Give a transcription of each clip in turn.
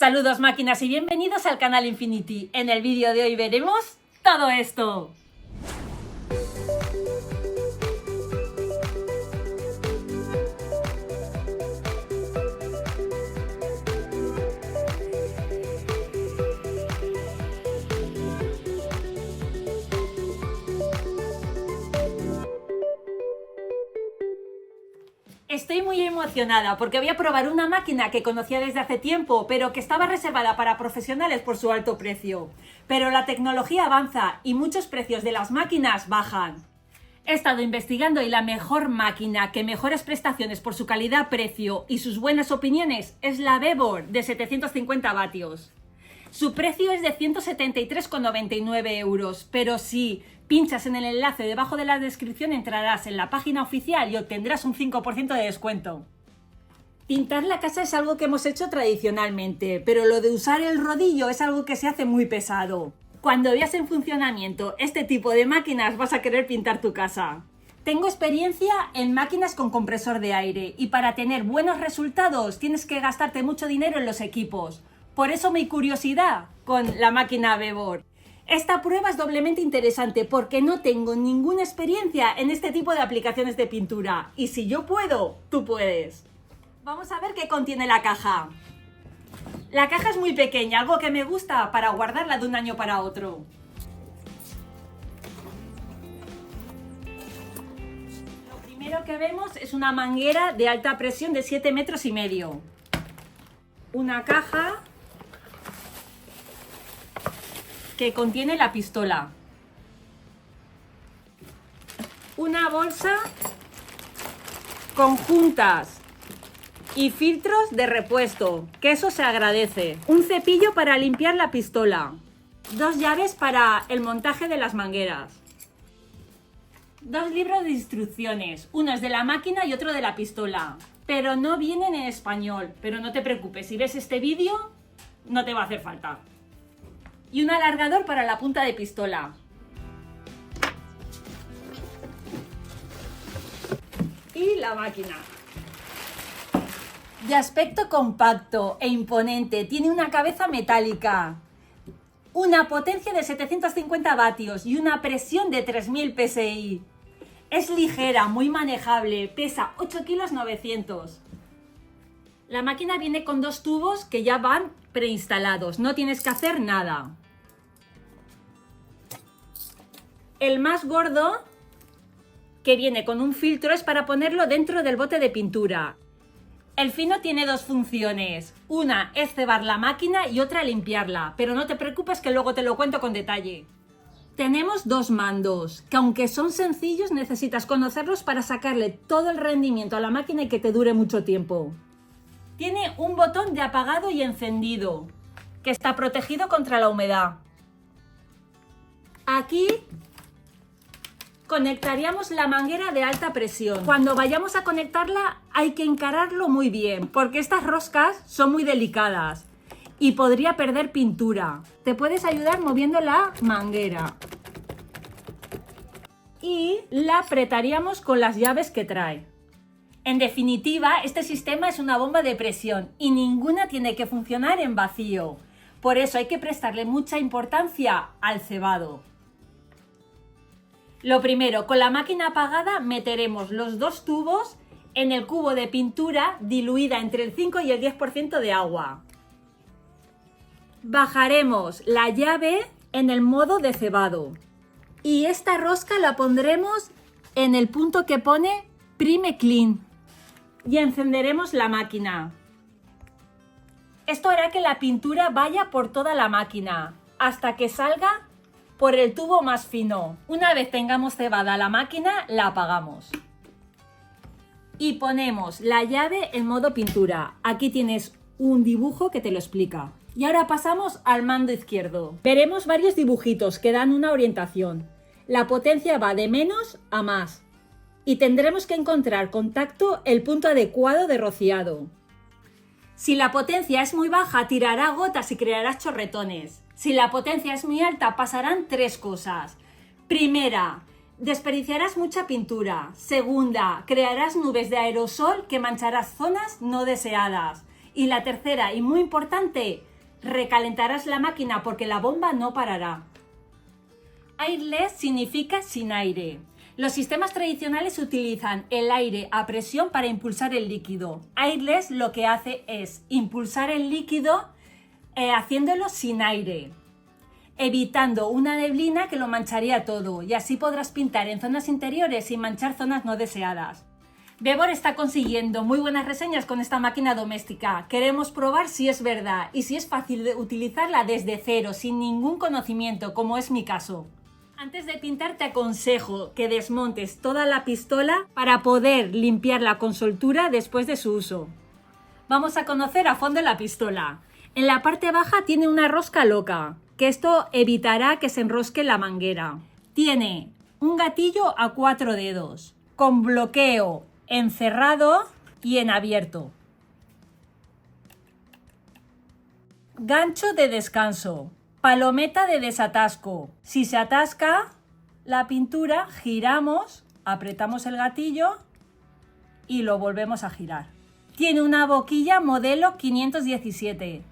Saludos máquinas y bienvenidos al canal Infinity. En el vídeo de hoy veremos todo esto. Estoy muy emocionada porque voy a probar una máquina que conocía desde hace tiempo, pero que estaba reservada para profesionales por su alto precio. Pero la tecnología avanza y muchos precios de las máquinas bajan. He estado investigando y la mejor máquina que mejores prestaciones por su calidad-precio y sus buenas opiniones es la Vevor de 750 vatios. Su precio es de 173,99 euros, pero si pinchas en el enlace debajo de la descripción entrarás en la página oficial y obtendrás un 5% de descuento. Pintar la casa es algo que hemos hecho tradicionalmente, pero lo de usar el rodillo es algo que se hace muy pesado. Cuando veas en funcionamiento este tipo de máquinas vas a querer pintar tu casa. Tengo experiencia en máquinas con compresor de aire y para tener buenos resultados tienes que gastarte mucho dinero en los equipos. Por eso mi curiosidad con la máquina Vevor. Esta prueba es doblemente interesante porque no tengo ninguna experiencia en este tipo de aplicaciones de pintura. Y si yo puedo, tú puedes. Vamos a ver qué contiene la caja. La caja es muy pequeña, algo que me gusta para guardarla de un año para otro. Lo primero que vemos es una manguera de alta presión de 7,5 metros. Una caja que contiene la pistola, una bolsa con juntas y filtros de repuesto, que eso se agradece, un cepillo para limpiar la pistola, 2 llaves para el montaje de las mangueras, 2 libros de instrucciones, uno es de la máquina y otro de la pistola, pero no vienen en español, pero no te preocupes, si ves este vídeo no te va a hacer falta. Y un alargador para la punta de pistola. Y la máquina. De aspecto compacto e imponente, tiene una cabeza metálica, una potencia de 750 vatios y una presión de 3000 psi. Es ligera, muy manejable, pesa 8,9 kg. La máquina viene con 2 tubos que ya van preinstalados, no tienes que hacer nada. El más gordo, que viene con un filtro, es para ponerlo dentro del bote de pintura. El fino tiene 2 funciones, una es cebar la máquina y otra limpiarla, pero no te preocupes que luego te lo cuento con detalle. Tenemos 2 mandos, que aunque son sencillos necesitas conocerlos para sacarle todo el rendimiento a la máquina y que te dure mucho tiempo. Tiene un botón de apagado y encendido, que está protegido contra la humedad. Aquí conectaríamos la manguera de alta presión. Cuando vayamos a conectarla hay que encararlo muy bien, porque estas roscas son muy delicadas y podría perder pintura. Te puedes ayudar moviendo la manguera. Y la apretaríamos con las llaves que trae. En definitiva, este sistema es una bomba de presión y ninguna tiene que funcionar en vacío. Por eso hay que prestarle mucha importancia al cebado. Lo primero, con la máquina apagada meteremos los 2 tubos en el cubo de pintura diluida entre el 5 y el 10% de agua. Bajaremos la llave en el modo de cebado y esta rosca la pondremos en el punto que pone Prime Clean y encenderemos la máquina. Esto hará que la pintura vaya por toda la máquina hasta que salga por el tubo más fino. Una vez tengamos cebada la máquina, la apagamos. Y ponemos la llave en modo pintura. Aquí tienes un dibujo que te lo explica. Y ahora pasamos al mando izquierdo. Veremos varios dibujitos que dan una orientación. La potencia va de menos a más. Y tendremos que encontrar con tacto el punto adecuado de rociado. Si la potencia es muy baja, tirará gotas y crearás chorretones. Si la potencia es muy alta, pasarán 3 cosas. Primera, desperdiciarás mucha pintura. Segunda, crearás nubes de aerosol que mancharás zonas no deseadas. Y la tercera, y muy importante, Recalentarás la máquina porque la bomba no parará. Airless significa sin aire. Los sistemas tradicionales utilizan el aire a presión para impulsar el líquido. Airless lo que hace es impulsar el líquido haciéndolo sin aire, evitando una neblina que lo mancharía todo, y así podrás pintar en zonas interiores sin manchar zonas no deseadas. Bebor está consiguiendo muy buenas reseñas con esta máquina doméstica. Queremos probar si es verdad y si es fácil de utilizarla desde cero, sin ningún conocimiento, como es mi caso. Antes de pintar te aconsejo que desmontes toda la pistola para poder limpiarla con soltura después de su uso. Vamos a conocer a fondo la pistola. En la parte baja tiene una rosca loca, que esto evitará que se enrosque la manguera. Tiene un gatillo a 4 dedos, con bloqueo en cerrado y en abierto. Gancho de descanso. Palometa de desatasco. Si se atasca la pintura, giramos, apretamos el gatillo y lo volvemos a girar. Tiene una boquilla modelo 517.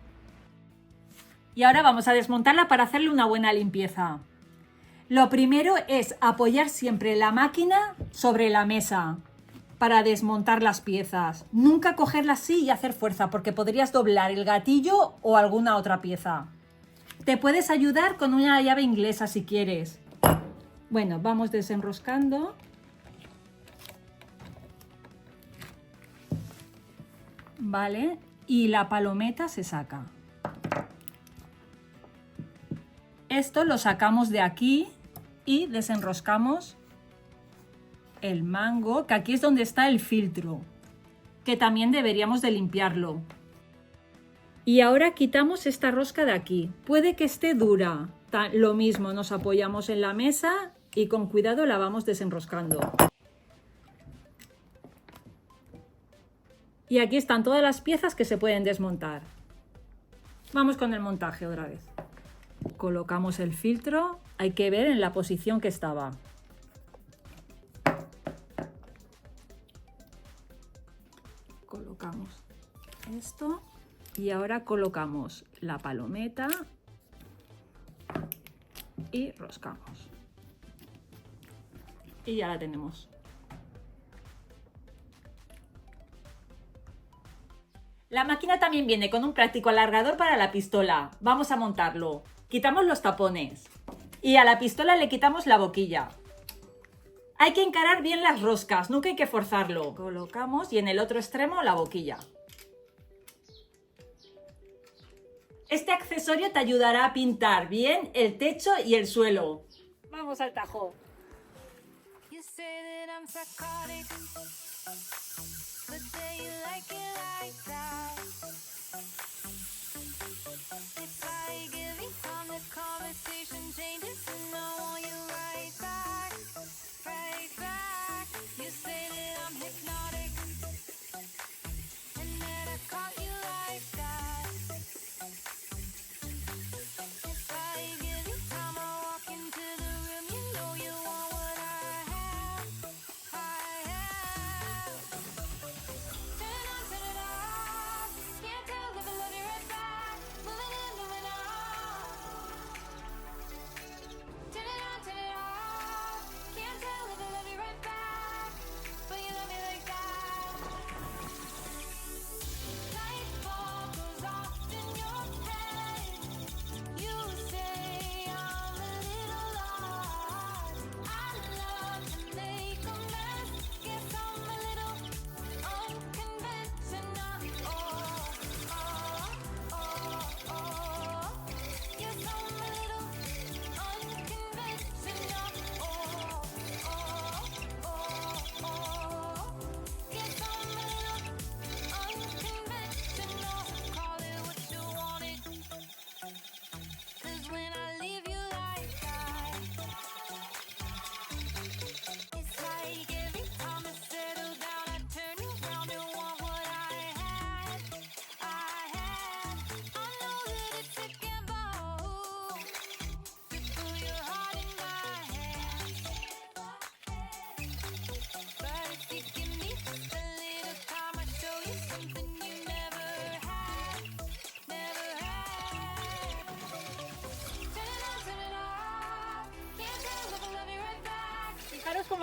Y ahora vamos a desmontarla para hacerle una buena limpieza. Lo primero es apoyar siempre la máquina sobre la mesa para desmontar las piezas. Nunca cogerla así y hacer fuerza porque podrías doblar el gatillo o alguna otra pieza. Te puedes ayudar con una llave inglesa si quieres. Bueno, vamos desenroscando. Vale, y la palometa se saca. Esto lo sacamos de aquí y desenroscamos el mango, que aquí es donde está el filtro, que también deberíamos de limpiarlo. Y ahora quitamos esta rosca de aquí. Puede que esté dura. Lo mismo, nos apoyamos en la mesa y con cuidado la vamos desenroscando. Y aquí están todas las piezas que se pueden desmontar. Vamos con el montaje otra vez. Colocamos el filtro. Hay que ver en la posición que estaba. Colocamos esto. Y ahora colocamos la palometa y roscamos. Y ya la tenemos. La máquina también viene con un práctico alargador para la pistola. Vamos a montarlo. Quitamos los tapones y a la pistola le quitamos la boquilla. Hay que encarar bien las roscas, nunca hay que forzarlo. Colocamos y en el otro extremo la boquilla. Este accesorio te ayudará a pintar bien el techo y el suelo. Vamos al tajo.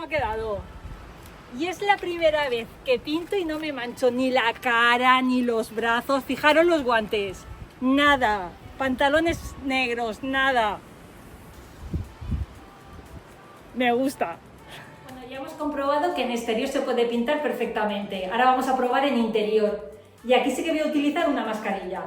ha quedado. Y es la primera vez que pinto y no me mancho ni la cara ni los brazos. Fijaros los guantes. Nada. Pantalones negros, nada. Me gusta. Bueno, ya hemos comprobado que en exterior se puede pintar perfectamente. Ahora vamos a probar en interior. Y aquí sí que voy a utilizar una mascarilla.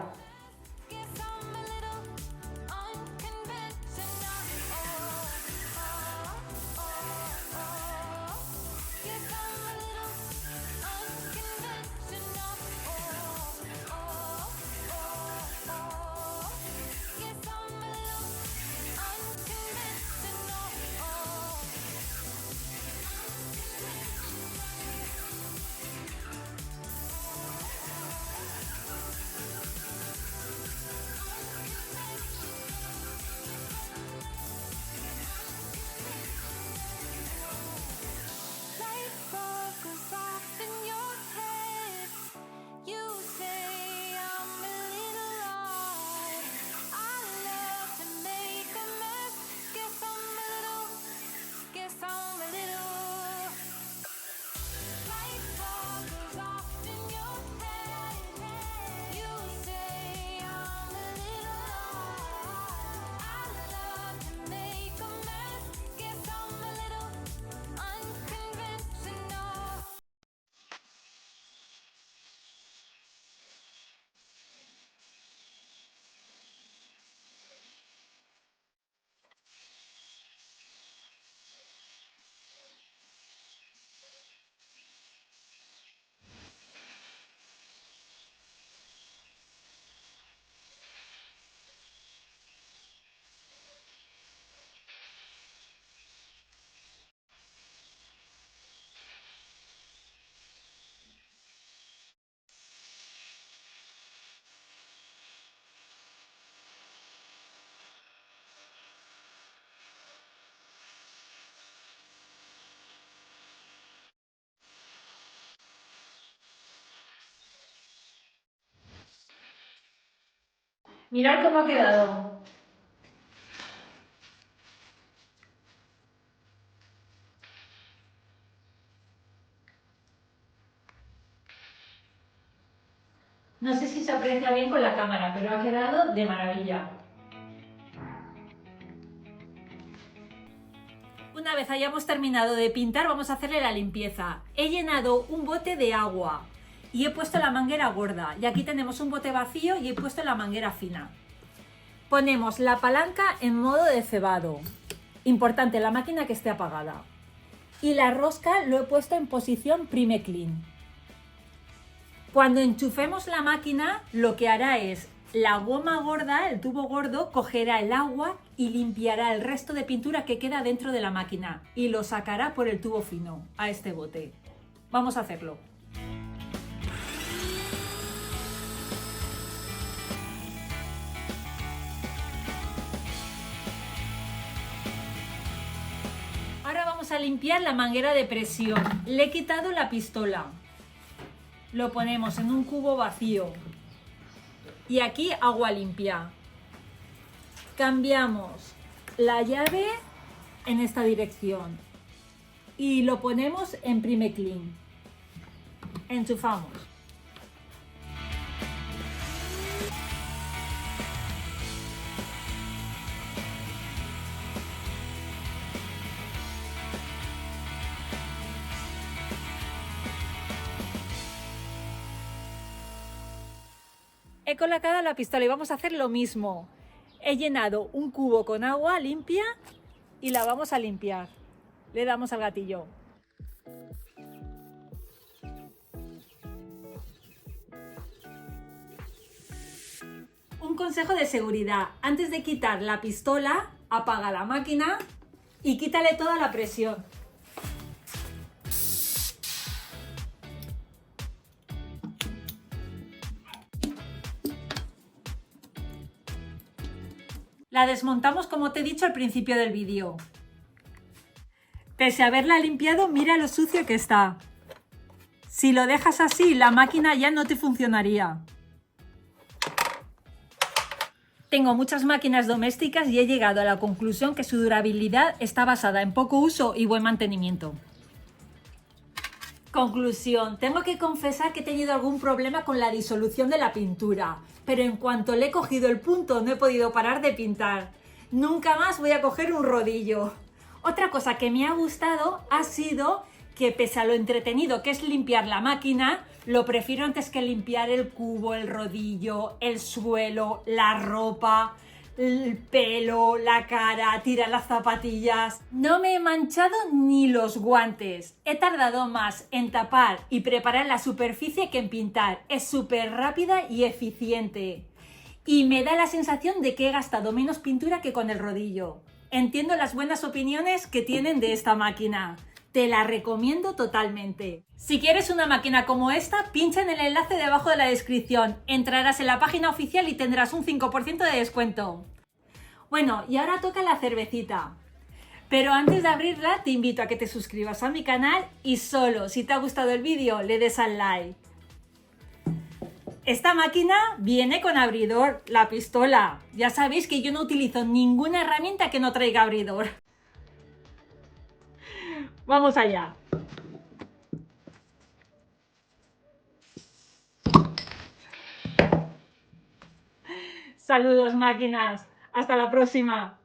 Mirad cómo ha quedado. No sé si se aprecia bien con la cámara, pero ha quedado de maravilla. Una vez hayamos terminado de pintar, vamos a hacerle la limpieza. He llenado un bote de agua y he puesto la manguera gorda. Y aquí tenemos un bote vacío y he puesto la manguera fina. Ponemos la palanca en modo de cebado. Importante, la máquina que esté apagada. Y la rosca lo he puesto en posición Prime Clean. Cuando enchufemos la máquina, lo que hará es la goma gorda, el tubo gordo, cogerá el agua y limpiará el resto de pintura que queda dentro de la máquina y lo sacará por el tubo fino a este bote. Vamos a hacerlo. Ahora vamos a limpiar la manguera de presión. Le he quitado la pistola. Lo ponemos en un cubo vacío. Y aquí agua limpia. Cambiamos la llave en esta dirección. Y lo ponemos en Prime Clean. Enchufamos. He colocado la pistola y vamos a hacer lo mismo. He llenado un cubo con agua limpia y la vamos a limpiar. Le damos al gatillo. Un consejo de seguridad. Antes de quitar la pistola, apaga la máquina y quítale toda la presión. La desmontamos como te he dicho al principio del vídeo. Pese a haberla limpiado, mira lo sucio que está. Si lo dejas así, la máquina ya no te funcionaría. Tengo muchas máquinas domésticas y he llegado a la conclusión que su durabilidad está basada en poco uso y buen mantenimiento. Conclusión, tengo que confesar que he tenido algún problema con la disolución de la pintura, pero en cuanto le he cogido el punto no he podido parar de pintar. Nunca más voy a coger un rodillo. Otra cosa que me ha gustado ha sido que pese a lo entretenido que es limpiar la máquina, lo prefiero antes que limpiar el cubo, el rodillo, el suelo, la ropa, el pelo, la cara, tirar las zapatillas. No me he manchado ni los guantes. He tardado más en tapar y preparar la superficie que en pintar. Es súper rápida y eficiente. Y me da la sensación de que he gastado menos pintura que con el rodillo. Entiendo las buenas opiniones que tienen de esta máquina. Te la recomiendo totalmente. Si quieres una máquina como esta, pincha en el enlace debajo de la descripción. Entrarás en la página oficial y tendrás un 5% de descuento. Bueno, y ahora toca la cervecita. Pero antes de abrirla, te invito a que te suscribas a mi canal y solo si te ha gustado el vídeo, le des al like. Esta máquina viene con abridor, la pistola. Ya sabéis que yo no utilizo ninguna herramienta que no traiga abridor. Vamos allá. Saludos, máquinas. Hasta la próxima.